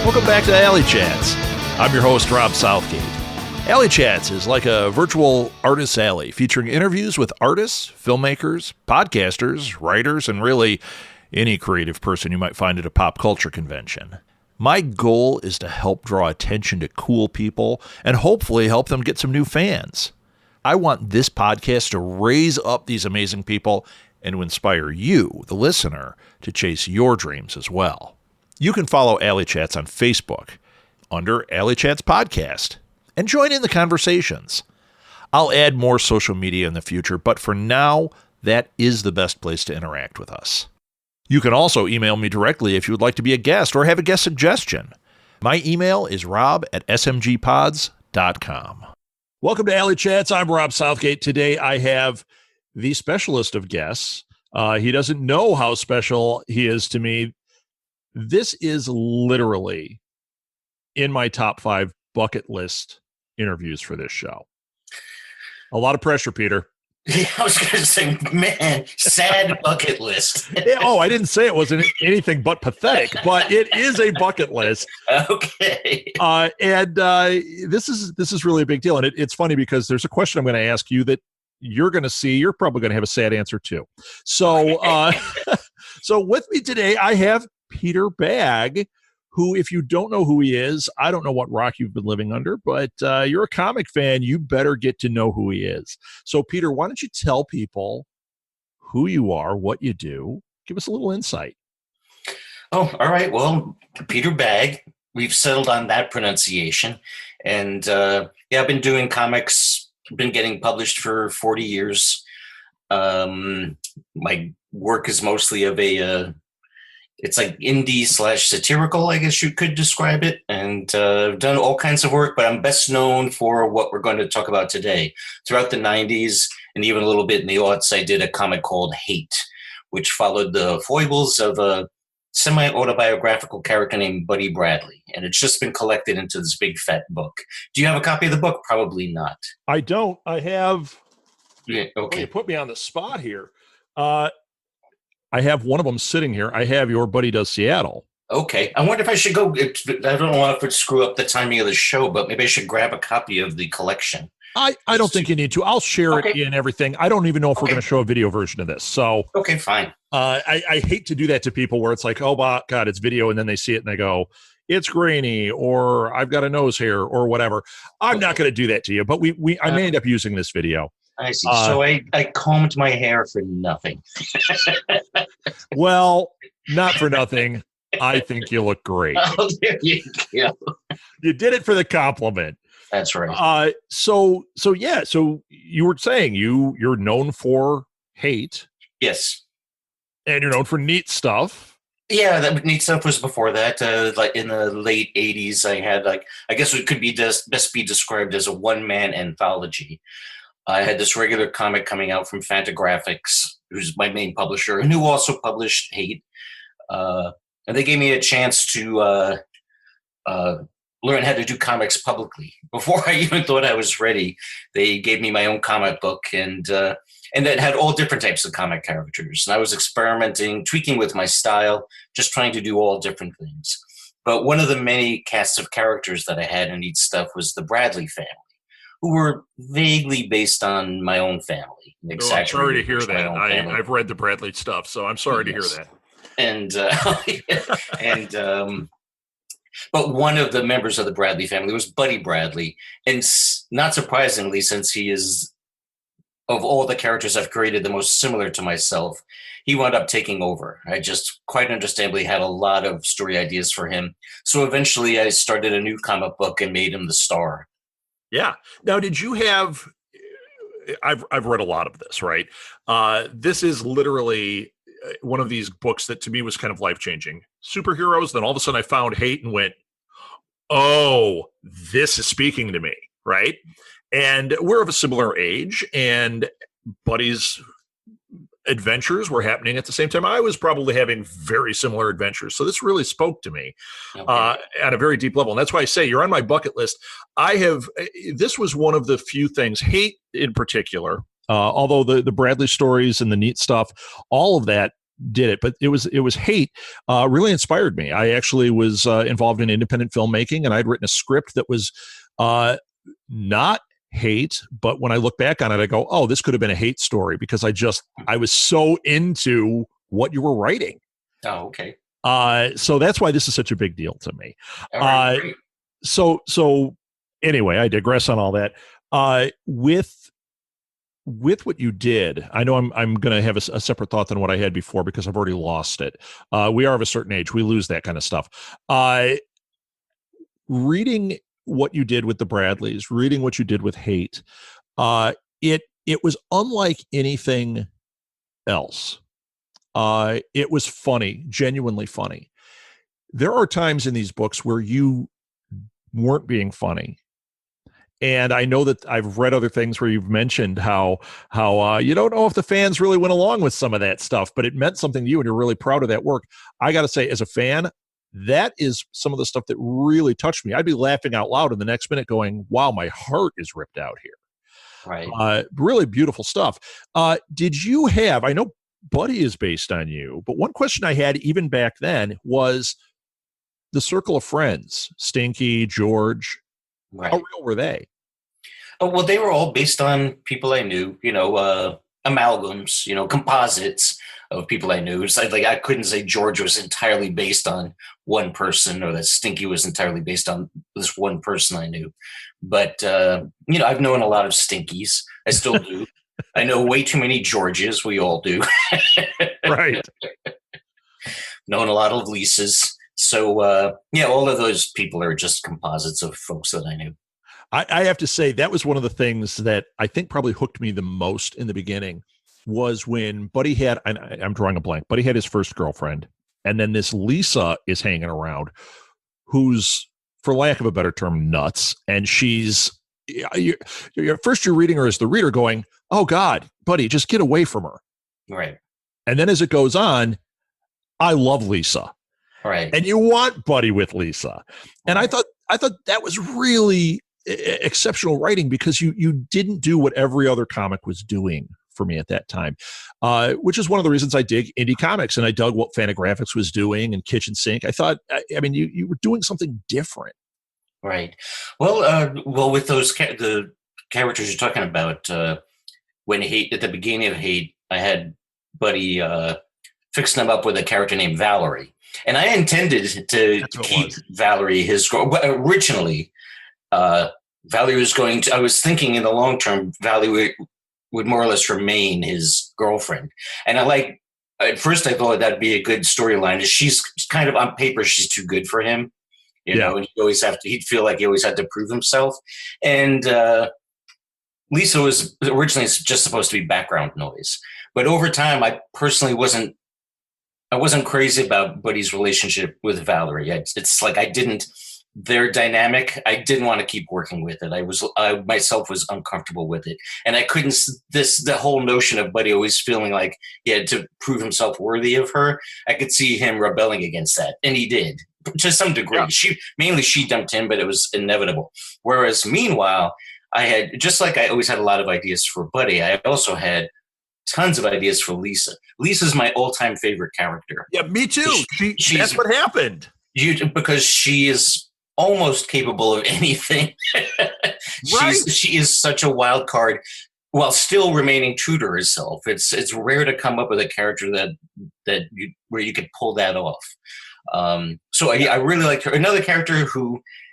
Welcome back to Alley Chats. I'm your host, Rob Southgate. Alley Chats is like a virtual artist's alley featuring interviews with artists, filmmakers, podcasters, writers, and really any creative person you might find at a pop culture convention. My goal is to help draw attention to cool people and hopefully help them get some new fans. I want this podcast to raise up these amazing people and to inspire you, the listener, to chase your dreams as well. You can follow Alley Chats on Facebook under Alley Chats Podcast and join in the conversations. I'll add more social media in the future, but for now, that is the best place to interact with us. You can also email me directly if you would like to be a guest or have a guest suggestion. My email is rob@smgpods.com. Welcome to Alley Chats. I'm Rob Southgate. Today I have the specialist of guests. He doesn't know how special he is to me. This is literally in my top 5 bucket list interviews for this show. A lot of pressure, Peter. Yeah, I was going to say, man, sad bucket list. I didn't say it wasn't anything but pathetic, but it is a bucket list. Okay. This is really a big deal. And it's funny because there's a question I'm going to ask you that you're going to see. You're probably going to have a sad answer too. So, so with me today, I have Peter Bagge, who, if you don't know who he is, I don't know what rock you've been living under, but you're a comic fan. You better get to know who he is. So, Peter, why don't you tell people who you are, what you do? Give us a little insight. Oh, all right. Well, Peter Bagge. We've settled on that pronunciation. And I've been doing comics, been getting published for 40 years. My work is mostly of it's like indie / satirical, I guess you could describe it. And I've done all kinds of work, but I'm best known for what we're going to talk about today. Throughout the 90s and even a little bit in the aughts, I did a comic called Hate, which followed the foibles of a semi-autobiographical character named Buddy Bradley. And it's just been collected into this big fat book. Do you have a copy of the book? Probably not. I don't. I have... Yeah, okay. You put me on the spot here. I have one of them sitting here. I have Your Buddy Does Seattle. Okay. I wonder if I should go. I don't know if it screw up the timing of the show, but maybe I should grab a copy of the collection. I don't think you need to. I'll share it in everything. I don't even know if we're going to show a video version of this. So okay, fine. I hate to do that to people where it's like, oh my God, it's video, and then they see it and they go, it's grainy, or I've got a nose hair, or whatever. I'm not going to do that to you, but I may end up using this video. I see. So I combed my hair for nothing. Well, not for nothing. I think you look great. Oh, there you go. You did it for the compliment. That's right. So you were saying you're known for Hate. Yes. And you're known for Neat Stuff. Yeah, that Neat Stuff was before that. Like in the late 80s, I had I guess it could be best be described as a one-man anthology. I had this regular comic coming out from Fantagraphics, who's my main publisher, and who also published Hate. And they gave me a chance to learn how to do comics publicly. Before I even thought I was ready, they gave me my own comic book, and it had all different types of comic characters. And I was experimenting, tweaking with my style, just trying to do all different things. But one of the many casts of characters that I had in Neat Stuff was the Bradley family, who were vaguely based on my own family. Oh, I'm sorry to hear that. I've read the Bradley stuff, so I'm sorry to hear that. But one of the members of the Bradley family was Buddy Bradley. And not surprisingly, since he is, of all the characters I've created, the most similar to myself, he wound up taking over. I just quite understandably had a lot of story ideas for him. So eventually I started a new comic book and made him the star. Yeah. Now, did you have? I've read a lot of this, right? This is literally one of these books that to me was kind of life changing. Superheroes. Then all of a sudden, I found Hate and went, "Oh, this is speaking to me," right? And we're of a similar age, and Buddy's adventures were happening at the same time. I was probably having very similar adventures. So this really spoke to me at a very deep level. And that's why I say you're on my bucket list. This was one of the few things, Hate in particular, although the Bradley stories and the Neat Stuff, all of that did it, but it was Hate really inspired me. I actually was involved in independent filmmaking, and I'd written a script that was not Hate, but when I look back on it, I go, oh, this could have been a Hate story, because I was so into what you were writing. Oh, okay. So that's why this is such a big deal to me. All right, great. So anyway, I digress on all that. With what you did, I know I'm going to have a separate thought than what I had before, because I've already lost it. We are of a certain age; we lose that kind of stuff. Reading what you did with the Bradleys, reading what you did with Hate, it was unlike anything else. It was funny, genuinely funny. There are times in these books where you weren't being funny. And I know that I've read other things where you've mentioned how you don't know if the fans really went along with some of that stuff, but it meant something to you and you're really proud of that work. I got to say, as a fan, that is some of the stuff that really touched me. I'd be laughing out loud in the next minute going, wow, my heart is ripped out here. Right. Really beautiful stuff. Did you have, I know Buddy is based on you, but one question I had even back then was the circle of friends, Stinky, George, Right. how real were they? Oh, well, they were all based on people I knew, amalgams, composites of people I knew. It's like I couldn't say George was entirely based on one person, or that Stinky was entirely based on this one person I knew. But, I've known a lot of Stinkies. I still do. I know way too many Georges. We all do. Right. Known a lot of Lisas. So, all of those people are just composites of folks that I knew. I have to say that was one of the things that I think probably hooked me the most in the beginning, was when Buddy had, I'm drawing a blank, Buddy had his first girlfriend, and then this Lisa is hanging around, who's, for lack of a better term, nuts. And she's, first you're reading her as the reader going, oh God, Buddy, just get away from her. Right. And then as it goes on, I love Lisa. Right. And you want Buddy with Lisa. And right. I thought that was really exceptional writing, because you didn't do what every other comic was doing for me at that time, which is one of the reasons I dig indie comics, and I dug what Fantagraphics was doing and Kitchen Sink. I thought, you were doing something different. Right. Well, with those the characters you're talking about, when Hate, at the beginning of Hate, I had Buddy fixing them up with a character named Valerie, and I intended to keep Valerie his girl. Originally, Valerie was going to, I was thinking in the long term, Valerie would more or less remain his girlfriend. And at first I thought that'd be a good storyline. She's kind of, on paper, she's too good for him, and he'd feel like he always had to prove himself. And Lisa was originally just supposed to be background noise. But over time, I personally wasn't crazy about Buddy's relationship with Valerie. It's like their dynamic, I didn't want to keep working with it. I myself was uncomfortable with it. And I couldn't, the whole notion of Buddy always feeling like he had to prove himself worthy of her, I could see him rebelling against that. And he did, to some degree. Yeah. She dumped him, but it was inevitable. Whereas meanwhile, I had, just like I always had a lot of ideas for Buddy, I also had tons of ideas for Lisa. Lisa's my all-time favorite character. Yeah, me too. That's what happened. Because she is almost capable of anything. Right. She is such a wild card while still remaining true to herself. It's rare to come up with a character where you could pull that off. So I really liked her. Another character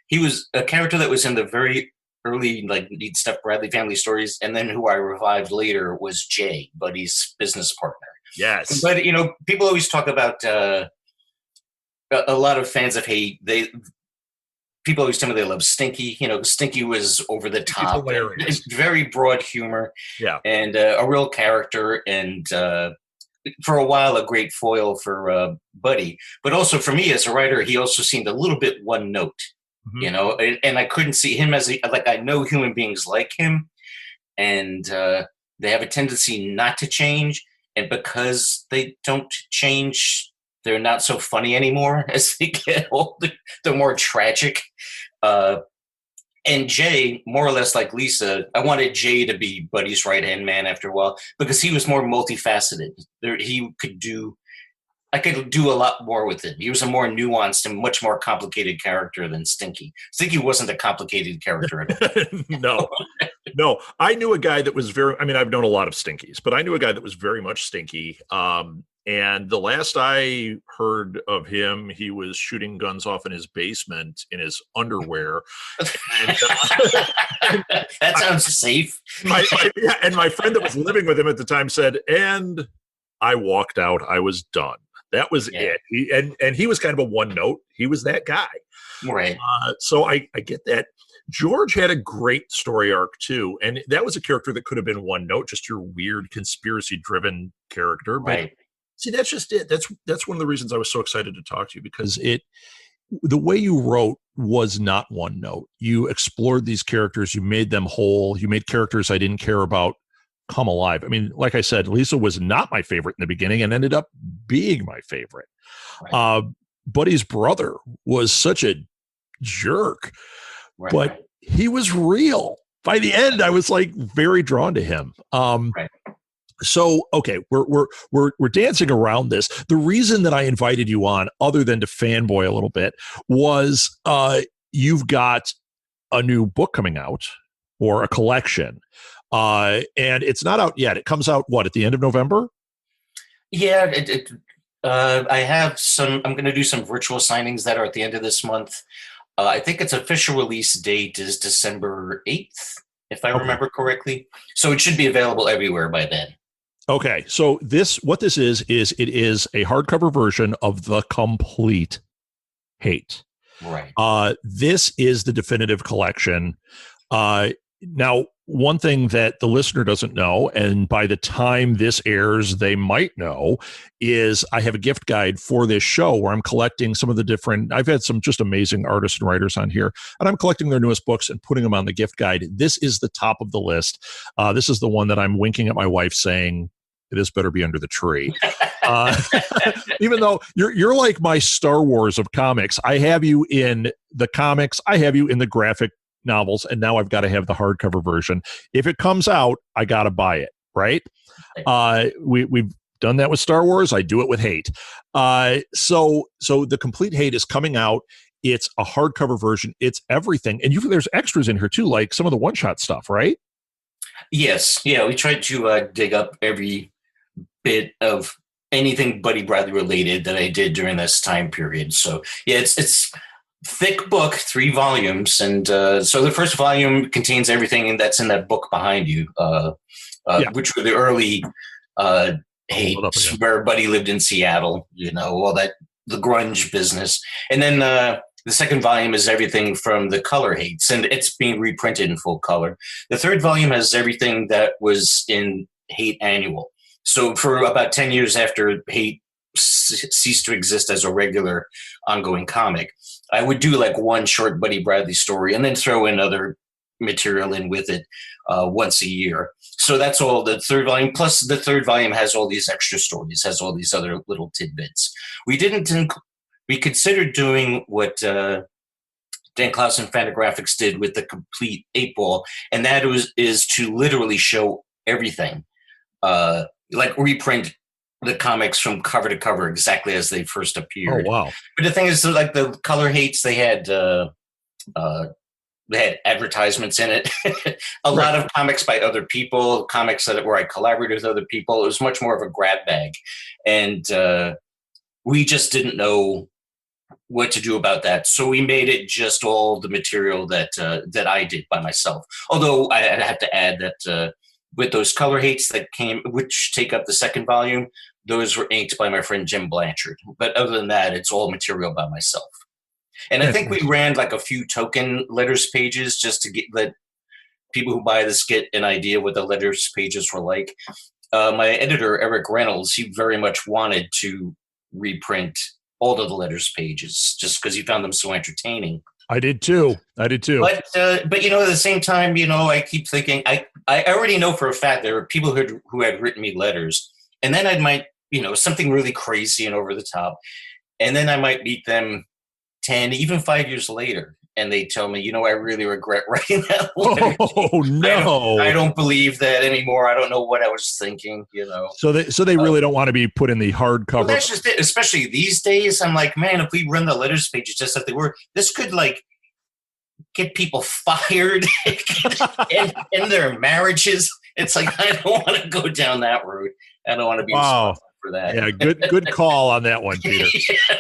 he was a character that was in the very early, like, Need Stuff Bradley family stories, and then who I revived later was Jay, Buddy's business partner. Yes. But people always talk about a lot of fans of Hate. People always tell me they love Stinky. Stinky was over the top, very broad humor, and a real character, and for a while a great foil for Buddy. But also for me as a writer, he also seemed a little bit one note. Mm-hmm. And I couldn't see him as I know human beings like him, and they have a tendency not to change, and because they don't change, they're not so funny anymore as they get older. They're more tragic. And Jay, more or less like Lisa, I wanted Jay to be Buddy's right-hand man after a while, because he was more multifaceted. He could do I could do a lot more with it. He was a more nuanced and much more complicated character than Stinky. Stinky wasn't a complicated character at all. No, no. I knew a guy that was I mean, I've known a lot of Stinkies, but I knew a guy that was very much Stinky. And the last I heard of him, he was shooting guns off in his basement in his underwear. And, that sounds safe. And my friend that was living with him at the time said, and I walked out. I was done. That was it. He was kind of a one note. He was that guy. Right. So I get that. George had a great story arc too. And that was a character that could have been one note, just your weird conspiracy driven character. But right. See, that's just it. That's one of the reasons I was so excited to talk to you, because the way you wrote was not one note. You explored these characters. You made them whole. You made characters I didn't care about come alive. I mean, like I said, Lisa was not my favorite in the beginning and ended up being my favorite. Right. Buddy's brother was such a jerk, right, but he was real. By the end, I was like very drawn to him. Right. So, okay, we're dancing around this. The reason that I invited you on, other than to fanboy a little bit, was you've got a new book coming out, or a collection, and it's not out yet. It comes out, what, at the end of November? Yeah, I have some. I'm going to do some virtual signings that are at the end of this month. I think its official release date is December 8th, if I remember correctly. So it should be available everywhere by then. Okay, so what this is it is a hardcover version of The Complete Hate. Right. This is the definitive collection. Now, one thing that the listener doesn't know, and by the time this airs, they might know, is I have a gift guide for this show where I'm collecting some of the different, I've had some just amazing artists and writers on here, and I'm collecting their newest books and putting them on the gift guide. This is the top of the list. This is the one that I'm winking at my wife saying, this better be under the tree. Even though you're like my Star Wars of comics. I have you in the comics. I have you in the graphic novels. And now I've got to have the hardcover version. If it comes out, I got to buy it. Right. We've done that with Star Wars. I do it with Hate. So The Complete Hate is coming out. It's a hardcover version. It's everything. And there's extras in here too, like some of the one-shot stuff, right? Yes. Yeah. We tried to dig up every bit of anything Buddy Bradley related that I did during this time period. So yeah, it's thick book, 3 volumes. And so the first volume contains everything that's in that book behind you, which were the early Hates, where Buddy lived in Seattle, all that, the grunge business. And then the second volume is everything from the color Hates, and it's being reprinted in full color. The third volume has everything that was in Hate Annual. So for about 10 years after Hate ceased to exist as a regular ongoing comic, I would do like one short Buddy Bradley story and then throw in other material in with it once a year. So that's all the third volume. Plus the third volume has all these extra stories, has all these other little tidbits. We considered doing what Dan Klaus and Fantagraphics did with the Complete 8-Ball, and that is to literally show everything. Like reprint the comics from cover to cover exactly as they first appeared. Oh, wow. But the thing is, like the color Hates, they had advertisements in it. A lot of comics by other people, comics where I collaborated with other people. It was much more of a grab bag. And we just didn't know what to do about that. So we made it just all the material that I did by myself. Although I have to add that with those color Hates that came, which take up the second volume, those were inked by my friend Jim Blanchard. But other than that, it's all material by myself. And I think we ran like a few token letters pages just to let people who buy this get an idea what the letters pages were like. My editor, Eric Reynolds, he very much wanted to reprint all of the letters pages just because he found them so entertaining. I did too. But at the same time, I keep thinking I already know for a fact there are people who had written me letters, and then I might, something really crazy and over the top, and then I might meet them 10, even 5 years later, and they tell me, I really regret writing that letter. Oh no! I don't believe that anymore. I don't know what I was thinking. So they really don't want to be put in the hardcover. Well, that's just it. Especially these days, I'm like, man, if we run the letters pages just as they were, this could like get people fired in their marriages. It's like, I don't want to go down that route. I don't want to be responsible for that. Yeah, good call on that one, Peter. Yeah.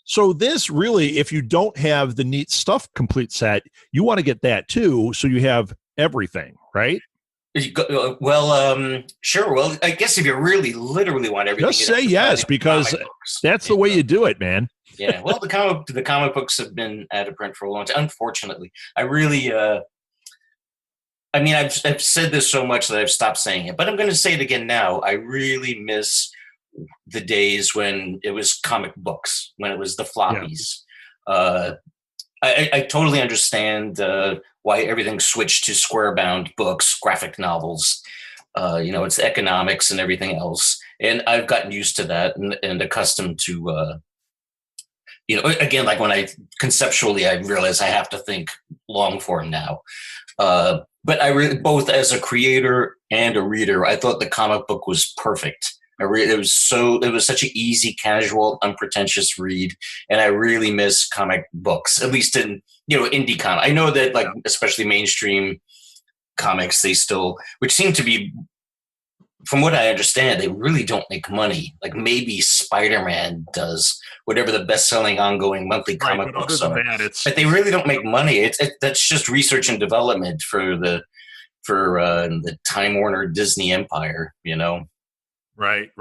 So this really, if you don't have the neat stuff complete set, you want to get that too, so you have everything, right? Well, sure. Well, I guess if you really literally want everything, just say yes, because that's the way you do it, man. Yeah. Well, the comic books have been out of print for a long time. Unfortunately, I really, I've said this so much that I've stopped saying it, but I'm going to say it again now. I really miss the days when it was comic books, when it was the floppies. Yeah. I totally understand why everything switched to square-bound books, graphic novels. It's economics and everything else. And I've gotten used to that and accustomed to, again, like when I realize I have to think long form now. But I really, both as a creator and a reader, I thought the comic book was perfect. It was such an easy, casual, unpretentious read, and I really miss comic books, at least in indie comic. I know that especially mainstream comics, they still, which seem to be, from what I understand, they really don't make money. Like maybe Spider-Man does, whatever the best-selling ongoing monthly comic books are. But they really don't make money. That's just research and development for the Time Warner Disney empire, Right.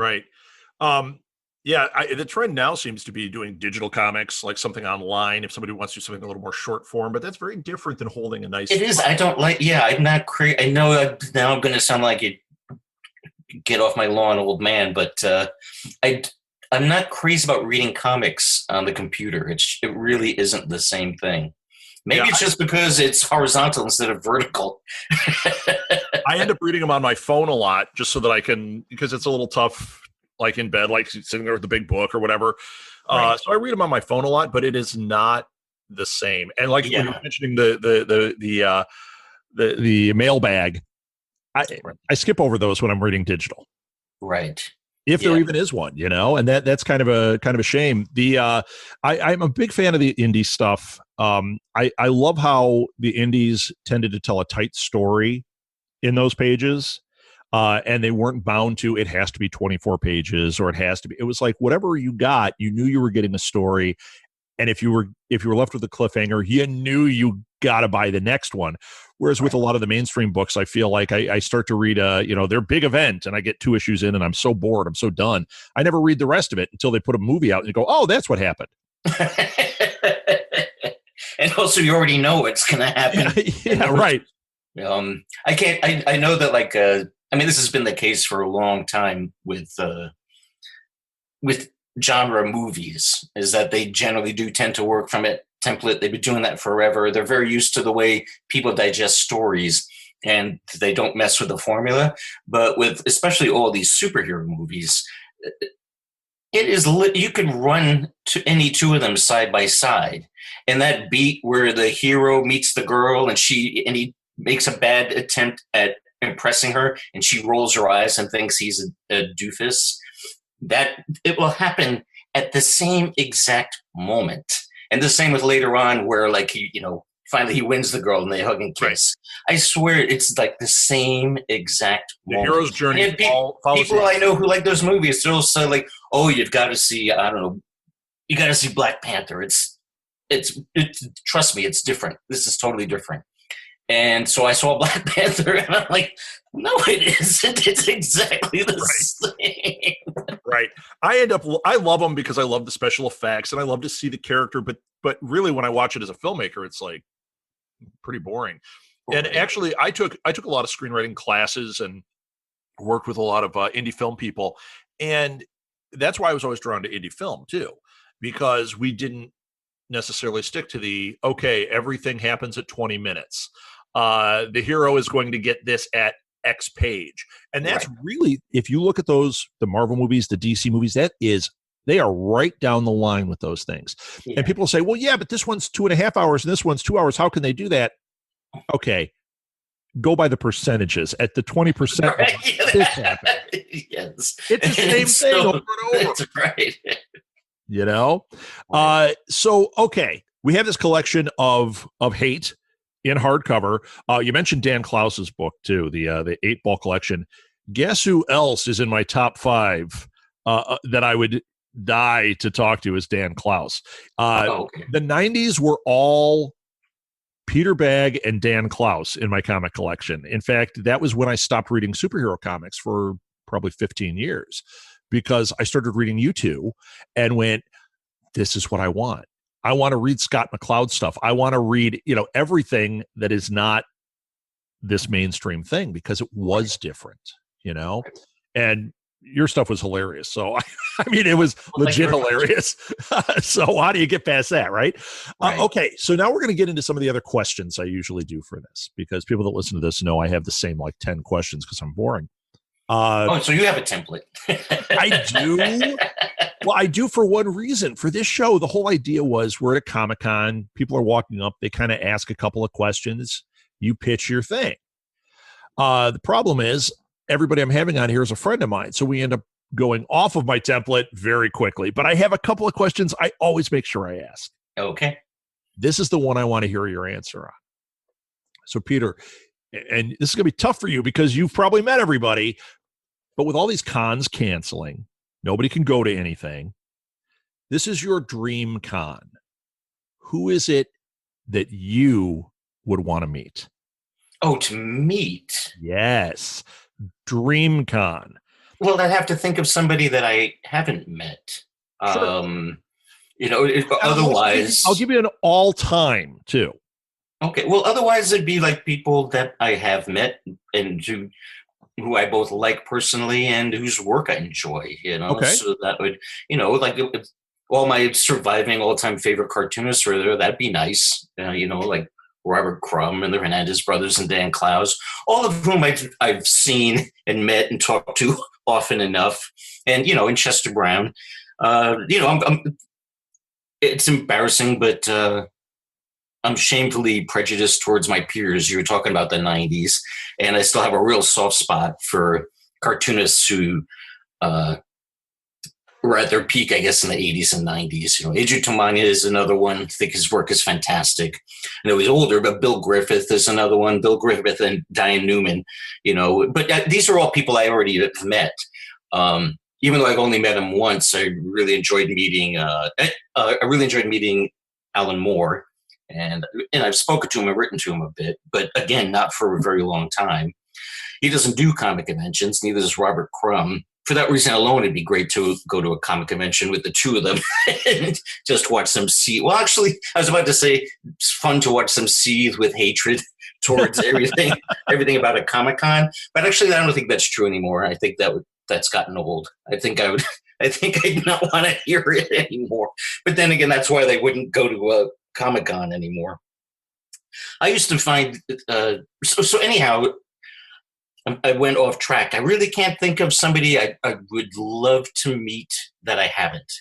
The trend now seems to be doing digital comics, like something online, if somebody wants to do something a little more short form, but that's very different than holding a nice... It is. I don't like... Yeah, I'm not crazy. I know now I'm going to sound like it. Get off my lawn, old man, but I'm not crazy about reading comics on the computer. It really isn't the same thing. Maybe it's just because it's horizontal instead of vertical. I end up reading them on my phone a lot just so that I can, because it's a little tough, like in bed, like sitting there with the big book or whatever. Right. So I read them on my phone a lot, but it is not the same. And like when you were mentioning the mailbag, I skip over those when I'm reading digital. Right. If there even is one, and that's kind of a shame. I'm a big fan of the indie stuff. I love how the indies tended to tell a tight story in those pages, and they weren't bound to, it has to be 24 pages or it was like whatever you got, you knew you were getting a story. And if you were left with a cliffhanger, you knew you got to buy the next one. Whereas with a lot of the mainstream books, I feel like I start to read their big event and I get 2 issues in and I'm so bored, I'm so done. I never read the rest of it until they put a movie out and you go, oh, that's what happened. And also you already know what's going to happen. Yeah, right. I know that this has been the case for a long time with genre movies, is that they generally do tend to work from a template. They've been doing that forever. They're very used to the way people digest stories and they don't mess with the formula. But with especially all these superhero movies, it is you could run to any 2 of them side by side, and that beat where the hero meets the girl and he makes a bad attempt at impressing her and she rolls her eyes and thinks he's a doofus, that it will happen at the same exact moment. And the same with later on where finally he wins the girl and they hug and kiss. Right. I swear it's like the same exact moment. The hero's journey. People I know who like those movies, they'll say like, oh, you've got to see, I don't know, you got to see Black Panther. It's trust me, it's different. This is totally different. And so I saw Black Panther and I'm like, no, it isn't. It's exactly the same. Right. I love them because I love the special effects and I love to see the character, but really when I watch it as a filmmaker, it's like pretty boring. And actually I took a lot of screenwriting classes and worked with a lot of indie film people. And that's why I was always drawn to indie film too, because we didn't necessarily stick to everything happens at 20 minutes. The hero is going to get this at X page. And that's really, if you look at the Marvel movies, the DC movies, that is They are right down the line with those things. Yeah. And people say, well, yeah, but this one's 2.5 hours and this one's 2 hours. How can they do that? Okay. Go by the percentages. At the 20%, Right. this happened. Yes. It's the same thing over and over. That's right. You know? So, okay. We have this collection of hate in hardcover. You mentioned Dan Klaus's book, too, the 8-ball collection. Guess who else is in my top 5 that I would die to talk to is Dan Klaus. Okay. The 90s were all Peter Bagge and Dan Klaus in my comic collection. In fact, that was when I stopped reading superhero comics for probably 15 years because I started reading you two and went, this is what I want. I want to read Scott McCloud stuff. I want to read, everything that is not this mainstream thing because it was different, and your stuff was hilarious. So, it was legit hilarious. So how do you get past that, right? Okay, so now we're going to get into some of the other questions I usually do for this because people that listen to this know I have the same 10 questions because I'm boring. So you have a template. I do. Well, I do for one reason. For this show, the whole idea was we're at a Comic-Con. People are walking up. They kind of ask a couple of questions. You pitch your thing. The problem is everybody I'm having on here is a friend of mine. So we end up going off of my template very quickly. But I have a couple of questions I always make sure I ask. Okay. This is the one I want to hear your answer on. So, Peter, and this is going to be tough for you because you've probably met everybody. But with all these cons canceling, nobody can go to anything. This is your dream con. Who is it that you would want to meet? Oh, to meet? Yes. Dream con. Well, I'd have to think of somebody that I haven't met. Sure. Otherwise... I'll give you an all-time, too. Okay. Well, otherwise it'd be people that I have met and who I both like personally and whose work I enjoy, Okay. So that would, all my surviving all-time favorite cartoonists are there. That'd be nice. Like Robert Crumb and the Hernandez brothers and Dan Klaus, all of whom I've seen and met and talked to often enough. And, and Chester Brown, it's embarrassing, but I'm shamefully prejudiced towards my peers. You were talking about the 90s, and I still have a real soft spot for cartoonists who were at their peak, I guess, in the 80s and 90s. Adrian Tomania is another one. I think his work is fantastic. I know he's older, but Bill Griffith is another one. Bill Griffith and Diane Newman, But these are all people I already have met. Even though I've only met him once, I really enjoyed meeting. Alan Moore. And I've spoken to him and written to him a bit, but again, not for a very long time. He doesn't do comic conventions, neither does Robert Crumb. For that reason alone, it'd be great to go to a comic convention with the two of them and just watch them seethe. Well, actually, I was about to say it's fun to watch them seethe with hatred towards everything about a Comic-Con. But actually, I don't think that's true anymore. I think that's gotten old. I think I'd not want to hear it anymore. But then again, that's why they wouldn't go to a Comic-Con anymore. I used to find so anyhow, I went off track. I really can't think of somebody I would love to meet that I haven't.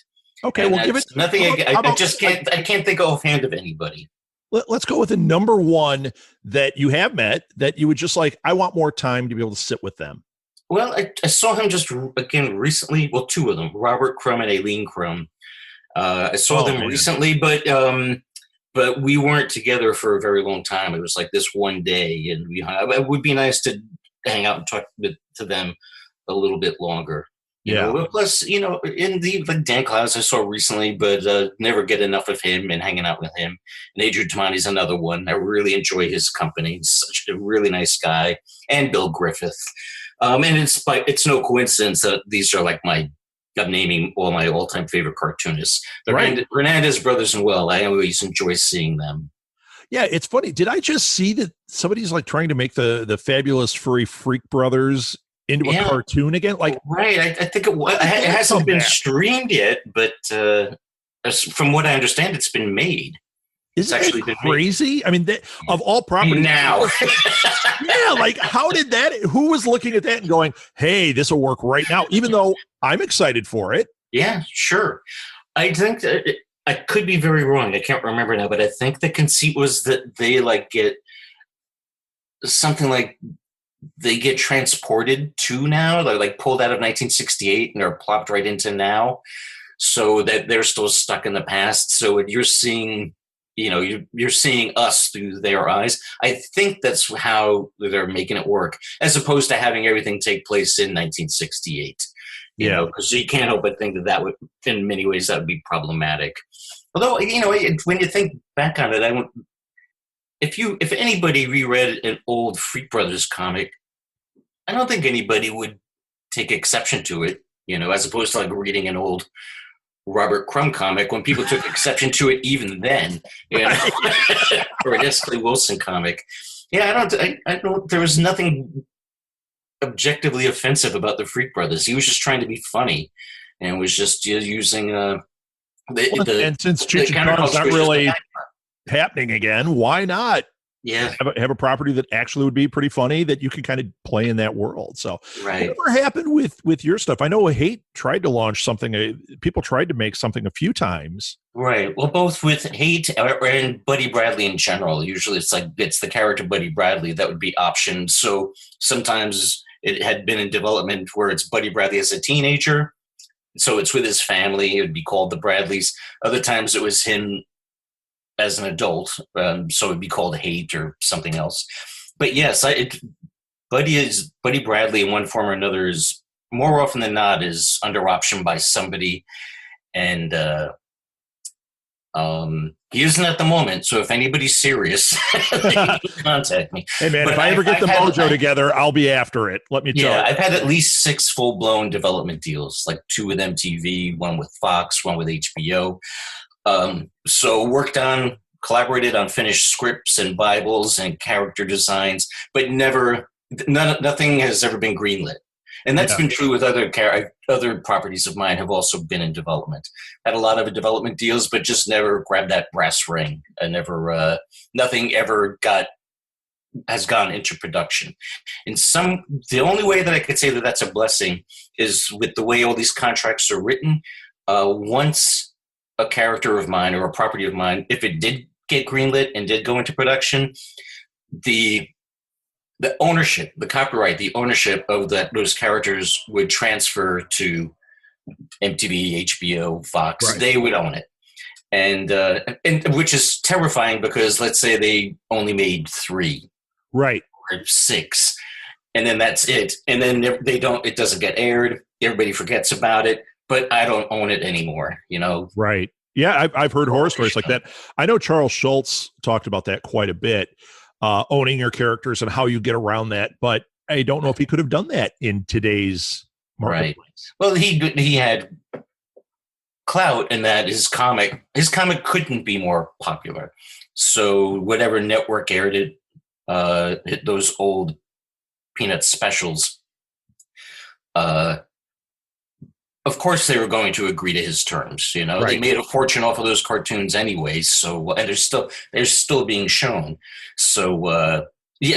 Okay, well, give it nothing. I can't think offhand of anybody. Let's go with the number one that you have met that you would just I want more time to be able to sit with them. Well, I saw him just again recently. Well, two of them, Robert Crumb and Aileen Crumb. I saw them recently, but we weren't together for a very long time. It was this one day, and it would be nice to hang out and talk to them a little bit longer. Plus, in the Dan Klaus I saw recently, but never get enough of him and hanging out with him. And Adrian Tomani's another one. I really enjoy his company. He's such a really nice guy. And Bill Griffith. And it's no coincidence that these are I'm naming all my all-time favorite cartoonists. The Hernandez brothers and I always enjoy seeing them. Yeah, it's funny. Did I just see that somebody's trying to make the Fabulous Furry Freak Brothers into a cartoon again? Right. I think it hasn't been streamed yet, but from what I understand, it's been made. It's actually been crazy. Made. Of all properties now. Yeah, how did who was looking at that and going, hey, this will work right now, even though I'm excited for it. Yeah, sure. I think that I could be very wrong. I can't remember now, but I think the conceit was that they like get something like they get transported to now. They're like pulled out of 1968 and they're plopped right into now, so that they're still stuck in the past. So you're seeing, you're seeing us through their eyes. I think that's how they're making it work, as opposed to having everything take place in 1968. Yeah. Because you can't help but think that would, in many ways, that would be problematic. Although, when you think back on it, if anybody reread an old Freak Brothers comic, I don't think anybody would take exception to it. As opposed to like reading an old Robert Crumb comic, when people took exception to it even then, or an S. Clay Wilson comic. Yeah, I don't. There was nothing objectively offensive about the Freak Brothers. He was just trying to be funny, and was just using and since Cheech and Chong's not really happening again, why not? Yeah, have a property that actually would be pretty funny that you could kind of play in that world. So, right. Whatever happened with your stuff? I know Hate tried to launch something. People tried to make something a few times. Right. Well, both with Hate and Buddy Bradley in general. Usually, it's the character Buddy Bradley that would be optioned. So sometimes it had been in development where it's Buddy Bradley as a teenager, so it's with his family. It would be called the Bradleys. Other times it was him as an adult, so it'd be called Hate or something else. But yes, Buddy Bradley in one form or another is more often than not is under option by somebody, and he isn't at the moment. So if anybody's serious, they can contact me. Hey man, if I ever get the mojo together, I'll be after it. Let me tell you. Yeah, I've had at least 6 full-blown development deals, like 2 with MTV, 1 with Fox, 1 with HBO. So collaborated on finished scripts and Bibles and character designs, but nothing has ever been greenlit. And that's been true with other properties of mine have also been in development. Had a lot of development deals, but just never grabbed that brass ring. And nothing ever has gone into production. The only way that I could say that that's a blessing is with the way all these contracts are written. Once a character of mine or a property of mine, if it did get greenlit and did go into production, the ownership, the copyright, the ownership of those characters would transfer to MTV, HBO, Fox. Right. They would own it. And which is terrifying, because let's say they only made 3. Right. Or 6. And then that's it. And then it doesn't get aired. Everybody forgets about it, but I don't own it anymore, Right. Yeah. I've heard horror stories like that. I know Charles Schultz talked about that quite a bit. Owning your characters and how you get around that, but I don't know if he could have done that in today's marketplace. Right. Well, he had clout in that his comic couldn't be more popular. So whatever network aired it, those old Peanuts specials, of course they were going to agree to his terms. Right. They made a fortune off of those cartoons anyways. So, and they're still being shown. So,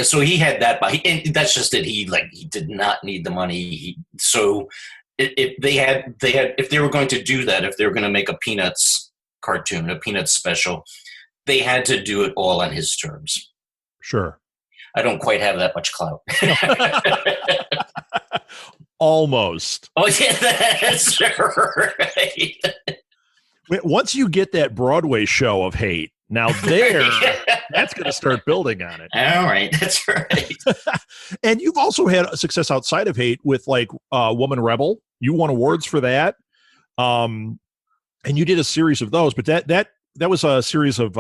so he had that, and that's just it. He did not need the money. If they were going to do that, if they were going to make a Peanuts cartoon, a Peanuts special, they had to do it all on his terms. Sure. I don't quite have that much clout. Almost. Oh, yeah, that's right. Once you get that Broadway show of Hate, now that's going to start building on it. All right, that's right. And you've also had success outside of Hate with Woman Rebel. You won awards for that, and you did a series of those. But that was a series of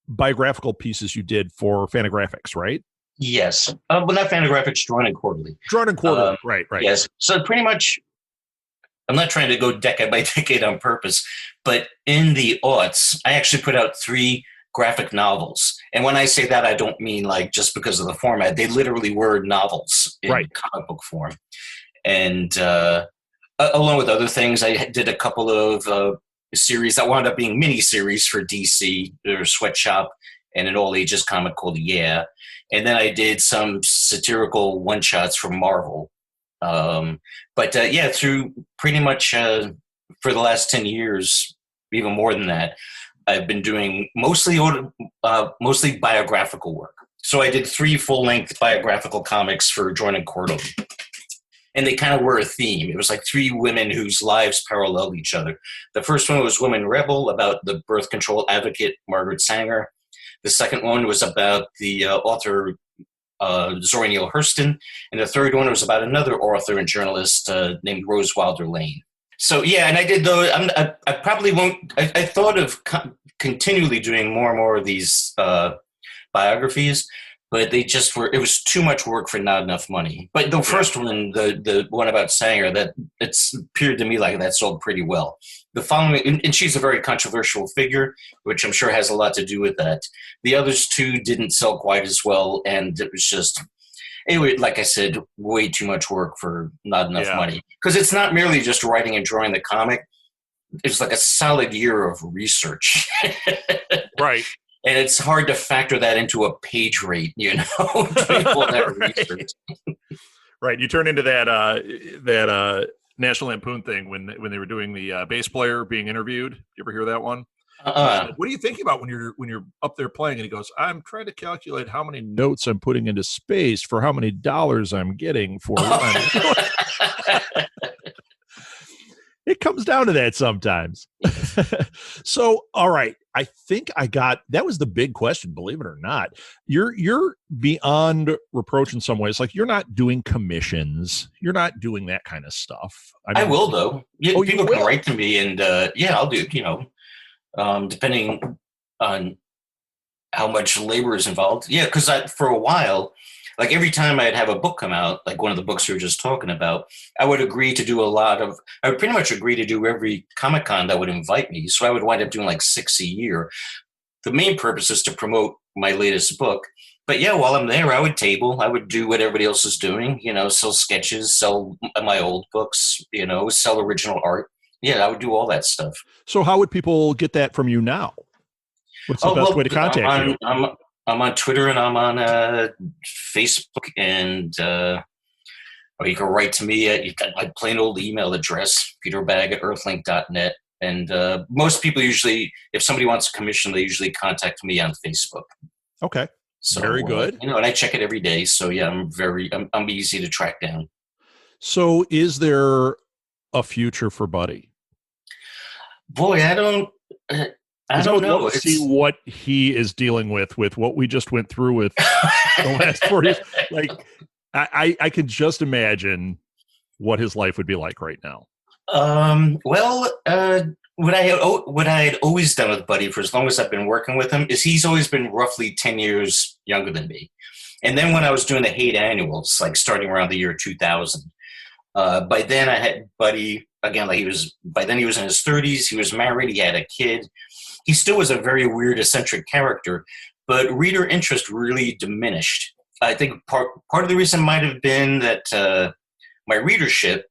biographical pieces you did for Fantagraphics, right? Yes. Well, not Fantagraphics, Drawn and Quarterly. Drawn and Quarterly, right. Yes. So pretty much, I'm not trying to go decade by decade on purpose, but in the aughts, I actually put out 3 graphic novels. And when I say that, I don't mean just because of the format. They literally were novels in comic book form. And along with other things, I did a couple of series that wound up being mini-series for DC, or Sweatshop, and an all-ages comic called Yeah. And then I did some satirical one-shots from Marvel. Through pretty much for the last 10 years, even more than that, I've been doing mostly biographical work. So I did 3 full-length biographical comics for Jordan Cordova. And they kind of were a theme. It was like 3 women whose lives paralleled each other. The first one was Women Rebel, about the birth control advocate Margaret Sanger. The second one was about the author Zora Neale Hurston. And the third one was about another author and journalist named Rose Wilder Lane. So, yeah, and I did those. I probably won't. I thought of continually doing more and more of these biographies, but they just were, it was too much work for not enough money. But the first one, the one about Sanger, that it's appeared to me like that sold pretty well. The following, and she's a very controversial figure, which I'm sure has a lot to do with that. The others 2 didn't sell quite as well, and it was just, anyway, like I said, way too much work for not enough money. Because it's not merely just writing and drawing the comic. It's like a solid year of research. Right. And it's hard to factor that into a page rate, doing all that research. Right. You turn into that National Lampoon thing when they were doing the bass player being interviewed. You ever hear that one? What are you thinking about when you're up there playing? And he goes, I'm trying to calculate how many notes I'm putting into space for how many dollars I'm getting for It comes down to that sometimes. So, all right. I think that was the big question, believe it or not. You're beyond reproach in some ways. Like, you're not doing commissions. You're not doing that kind of stuff. I will, though. Yeah, people can write to me, and I'll do, depending on how much labor is involved. Yeah, because for a while, like every time I'd have a book come out, like one of the books we were just talking about, I would pretty much agree to do every Comic-Con that would invite me. So I would wind up doing like 6 a year. The main purpose is to promote my latest book. But yeah, while I'm there, I would table. I would do what everybody else is doing, sell sketches, sell my old books, sell original art. Yeah, I would do all that stuff. So how would people get that from you now? What's the best way to contact you? I'm on Twitter and I'm on Facebook, and or you can write to me at my plain old email address, peterbagge@earthlink.net. And most people usually, if somebody wants a commission, they usually contact me on Facebook. Okay, so, very good. And I check it every day. So yeah, I'm easy to track down. So is there a future for Buddy? Boy, I don't know. See what he is dealing with what we just went through with the last 4 years. Like, I can just imagine what his life would be like right now. What I had always done with Buddy for as long as I've been working with him is he's always been roughly 10 years younger than me. And then when I was doing the Hate annuals, like starting around the year 2000, by then I had Buddy again. By then he was in his 30s. He was married. He had a kid. He still was a very weird, eccentric character, but reader interest really diminished. I think part of the reason might have been that my readership,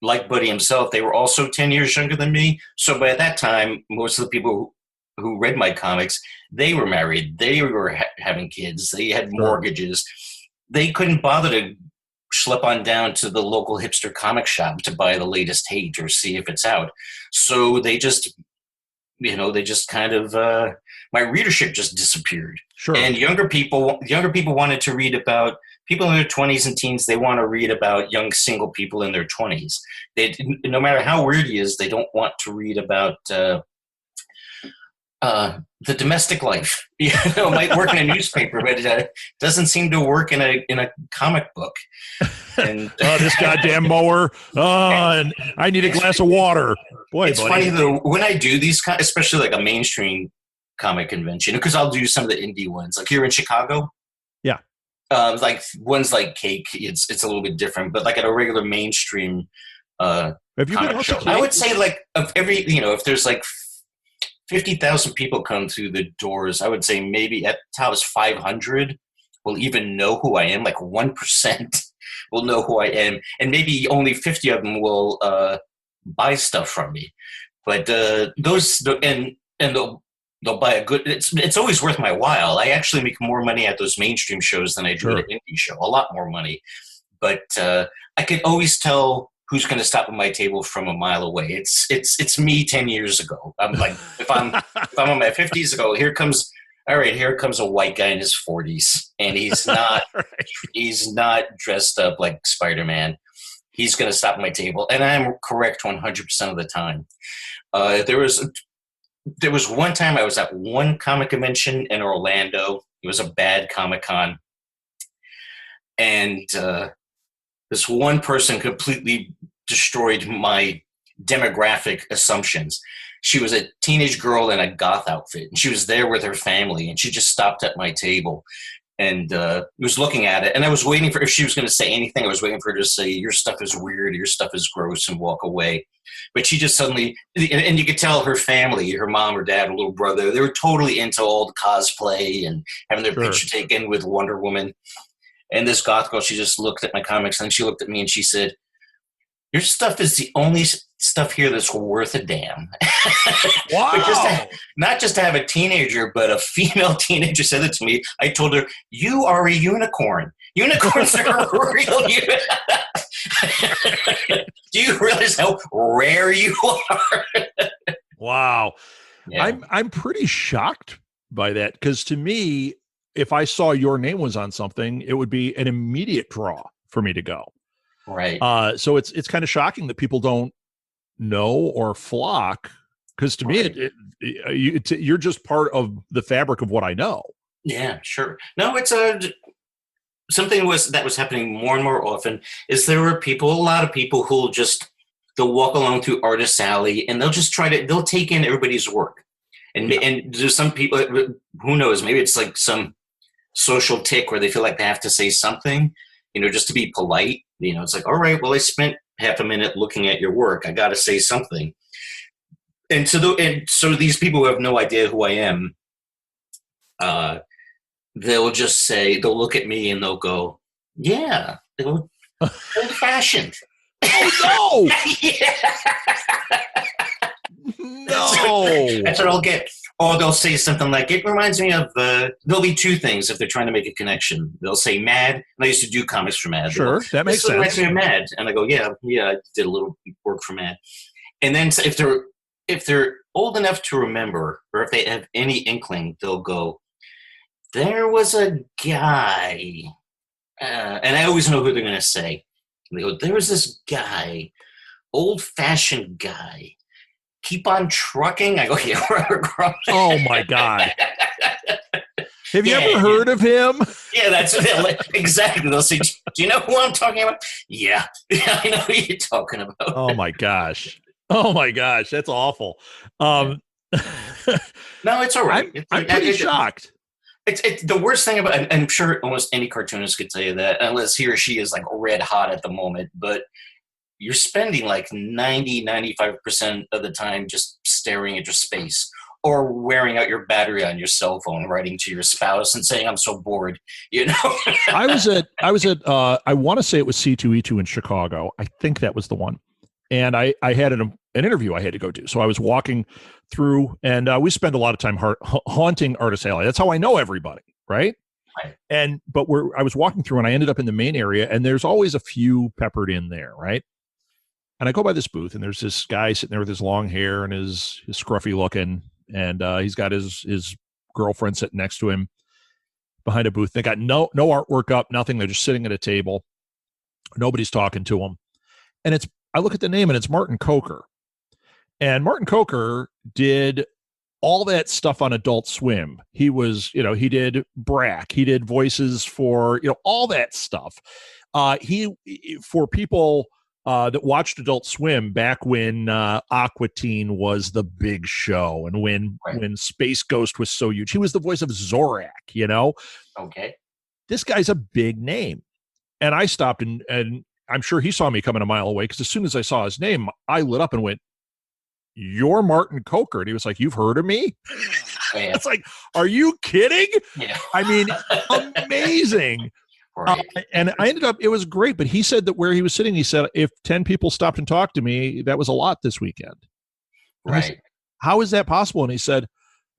like Buddy himself, they were also 10 years younger than me. So by that time, most of the people who read my comics, they were married. They were having kids. They had mortgages. They couldn't bother to schlep on down to the local hipster comic shop to buy the latest Hate or see if it's out. So they just kind of, my readership just disappeared. Sure. And younger people wanted to read about people in their 20s and teens. They want to read about young single people in their 20s. No matter how weird he is, they don't want to read about the domestic life. It might work in a newspaper, but it doesn't seem to work in a comic book. And this goddamn mower. And I need a glass of water. Boy, it's funny though, when I do these, especially like a mainstream comic convention, because I'll do some of the indie ones, like here in Chicago. Yeah. Like ones like Cake, it's a little bit different, but like at a regular mainstream have you been show, I would say like of every, if there's like 50,000 people come through the doors, I would say maybe at tops 500 will even know who I am. Like 1% will know who I am, and maybe only 50 of them will buy stuff from me. But they'll buy a good. It's always worth my while. I actually make more money at those mainstream shows than I do at an indie show. A lot more money. But I can always tell who's going to stop at my table from a mile away. It's me 10 years ago. I'm like, if I'm in my 50s ago, here comes a white guy in his 40s, and he's not Right. he's not dressed up like Spider-Man. He's going to stop at my table, and I'm correct 100% of the time. There was one time I was at one comic convention in Orlando. It was a bad Comic-Con, and this one person completely destroyed my demographic assumptions. She was a teenage girl in a goth outfit, and she was there with her family, and she just stopped at my table and was looking at it. And I was waiting for, if she was going to say anything, I was waiting for her to say, your stuff is weird, your stuff is gross, and walk away. But she just suddenly, and you could tell her family, her mom, her dad, her little brother, they were totally into all the cosplay and having their picture taken with Wonder Woman. And this goth girl, she just looked at my comics, and then she looked at me and she said, your stuff is the only stuff here that's worth a damn. Wow. Not just to have a teenager, but a female teenager said it to me. I told her, you are a unicorn. Unicorns are real. Do you realize how rare you are? Wow. Yeah. I'm pretty shocked by that, because to me, if I saw your name was on something, it would be an immediate draw for me to go. Right. So it's kind of shocking that people don't know or flock, because to me, you're just part of the fabric of what I know. Yeah, sure. No, it's something that was happening more and more often. Is there were a lot of people who'll they'll walk along through Artist Alley, and they'll just they'll take in everybody's work. And there's some people, who knows, maybe it's like some social tick where they feel like they have to say something, just to be polite. It's like, all right, well, I spent half a minute looking at your work. I got to say something. And so these people who have no idea who I am, they'll look at me and they'll go, yeah, old fashioned. Oh, no. No. That's what I'll get. Or they'll say something like, it reminds me of, there'll be two things if they're trying to make a connection. They'll say Mad, and I used to do comics for Mad. Sure, that makes sense. Reminds me of Mad. And I go, yeah, I did a little work for Mad. And then if they're old enough to remember, or if they have any inkling, they'll go, there was a guy, and I always know who they're going to say. They go, there was this guy, old-fashioned guy. Keep on trucking. I go, yeah. Oh my God. Have you ever heard of him? Yeah, that's exactly. They'll say, do you know who I'm talking about? Yeah, I know who you're talking about. Oh my gosh. That's awful. No, it's all right. I'm pretty shocked. It's the worst thing about, and I'm sure almost any cartoonist could tell you that, unless he or she is like red hot at the moment, but you're spending like 95% of the time just staring at your space, or wearing out your battery on your cell phone, writing to your spouse and saying, I'm so bored, I was at I want to say it was C2E2 in Chicago. I think that was the one. And I had an interview I had to go do. So I was walking through, and we spend a lot of time haunting Artist Alley. That's how I know everybody, right? Right. But I was walking through, and I ended up in the main area, and there's always a few peppered in there, right? And I go by this booth, and there's this guy sitting there with his long hair and his scruffy looking, and he's got his girlfriend sitting next to him behind a booth. They got no artwork up, nothing. They're just sitting at a table. Nobody's talking to them. And I look at the name, and it's Martin Coker. And Martin Coker did all that stuff on Adult Swim. He was, he did Brack. He did voices for, all that stuff. For people that watched Adult Swim back when Aqua Teen was the big show, and when Space Ghost was so huge, he was the voice of Zorak. Okay, this guy's a big name, and I stopped and I'm sure he saw me coming a mile away, because as soon as I saw his name, I lit up and went, "You're Martin Coker." And he was like, "You've heard of me?" Yeah. It's like, are you kidding? Yeah. I mean, amazing. Right. And I ended up, it was great, but he said that where he was sitting, he said, if 10 people stopped and talked to me, that was a lot this weekend. And right. Said, how is that possible? And he said,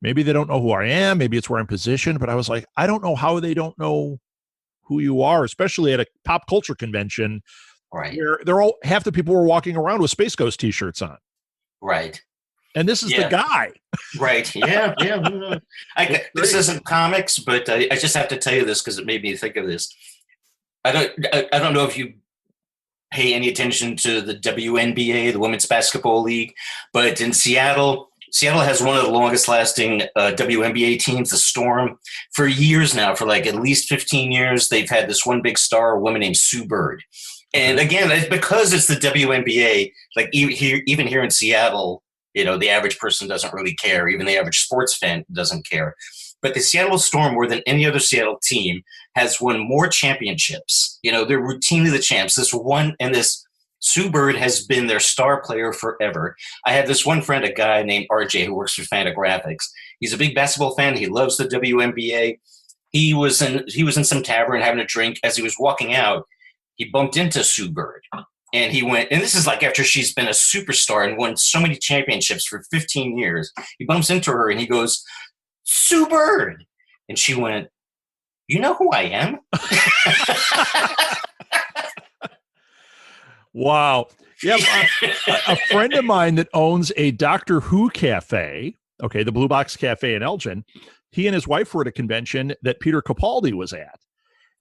maybe they don't know who I am. Maybe it's where I'm positioned. But I was like, I don't know how they don't know who you are, especially at a pop culture convention. Right. where they're all half the people were walking around with Space Ghost t-shirts on. Right. And this is the guy. Right. Yeah. Yeah. This isn't comics, but I just have to tell you this because it made me think of this. I don't know if you pay any attention to the WNBA, the Women's Basketball League, but in Seattle has one of the longest lasting WNBA teams, the Storm. For years now, for like at least 15 years, they've had this one big star, a woman named Sue Bird. And again, it's because it's the WNBA, like even here in Seattle, the average person doesn't really care. Even the average sports fan doesn't care. But the Seattle Storm, more than any other Seattle team, has won more championships. They're routinely the champs. This Sue Bird has been their star player forever. I have this one friend, a guy named RJ, who works for Fantagraphics. He's a big basketball fan. He loves the WNBA. He was in some tavern having a drink. As he was walking out, he bumped into Sue Bird. And he went, and this is like after she's been a superstar and won so many championships for 15 years. He bumps into her and he goes, "Sue Bird." And she went, "You know who I am?" Wow. Yeah. A friend of mine that owns a Doctor Who cafe, okay, the Blue Box Cafe in Elgin, he and his wife were at a convention that Peter Capaldi was at.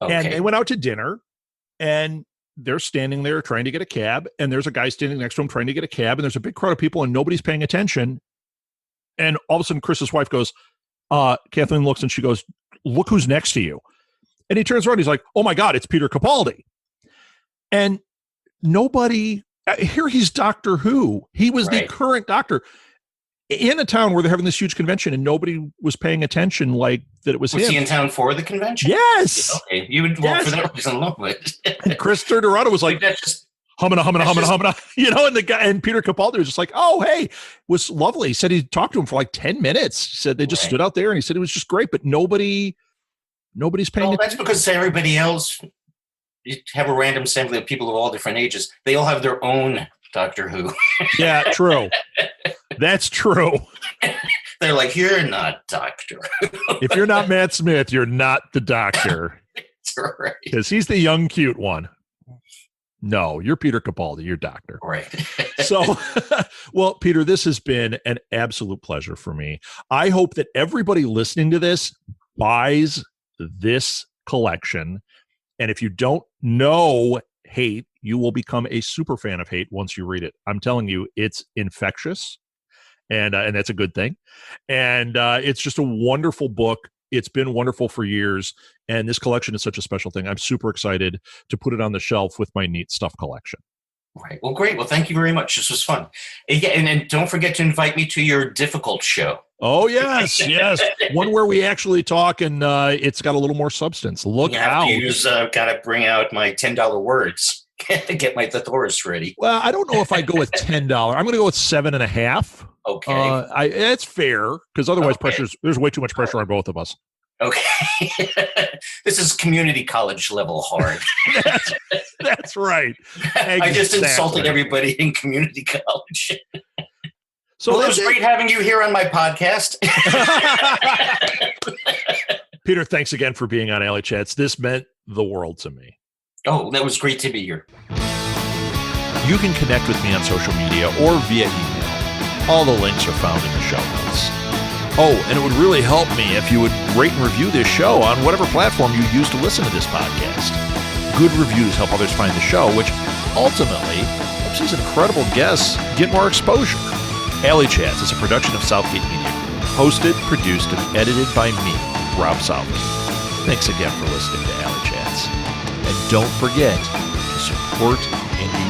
Okay. And they went out to dinner, and they're standing there trying to get a cab, and there's a guy standing next to him trying to get a cab, and there's a big crowd of people, and nobody's paying attention. And all of a sudden, Chris's wife goes, Kathleen looks, and she goes, "Look who's next to you." And he turns around, he's like, "Oh my God, it's Peter Capaldi." And nobody, here he's Doctor Who. He was the current Doctor in a town where they're having this huge convention, and nobody was paying attention like that it was him. Was he in town for the convention? Yes. Okay. You would walk for that reason alone. And Chris turned around and was like, humming, and the guy, and Peter Capaldi was just like, "Oh, hey," it was lovely. He said he talked to him for like 10 minutes. He said they just stood out there, and he said it was just great, but nobody's paying attention. That's because everybody else, you have a random assembly of people of all different ages. They all have their own Doctor Who. Yeah, true. That's true. They're like, "You're not Doctor Who." If you're not Matt Smith, you're not the Doctor. That's right. Because he's the young, cute one. No, you're Peter Capaldi. You're Doctor. Right. So, well, Peter, this has been an absolute pleasure for me. I hope that everybody listening to this buys this collection. And if you don't know Hate, you will become a super fan of Hate once you read it. I'm telling you, it's infectious, and that's a good thing. And it's just a wonderful book. It's been wonderful for years, and this collection is such a special thing. I'm super excited to put it on the shelf with my neat stuff collection. Right. Well, great. Well, thank you very much. This was fun. And don't forget to invite me to your difficult show. Oh, yes. One where we actually talk, and it's got a little more substance. Look out. Got to bring out my $10 words to get my thesaurus ready. Well, I don't know if I go with $10. I'm going to go with 7.5. Okay. It's fair, because otherwise there's way too much pressure on both of us. Okay. This is community college level hard. That's right. Exactly. I just insulted everybody in community college. So it was great having you here on my podcast. Peter, thanks again for being on Alley Chats. This meant the world to me. Oh, that was great to be here. You can connect with me on social media or via email. All the links are found in the show notes. Oh, and it would really help me if you would rate and review this show on whatever platform you use to listen to this podcast. Good reviews help others find the show, which ultimately helps these incredible guests get more exposure. Alley Chats is a production of Southgate Media Group, hosted, produced, and edited by me, Rob Southgate. Thanks again for listening to Alley Chats. And don't forget to support indie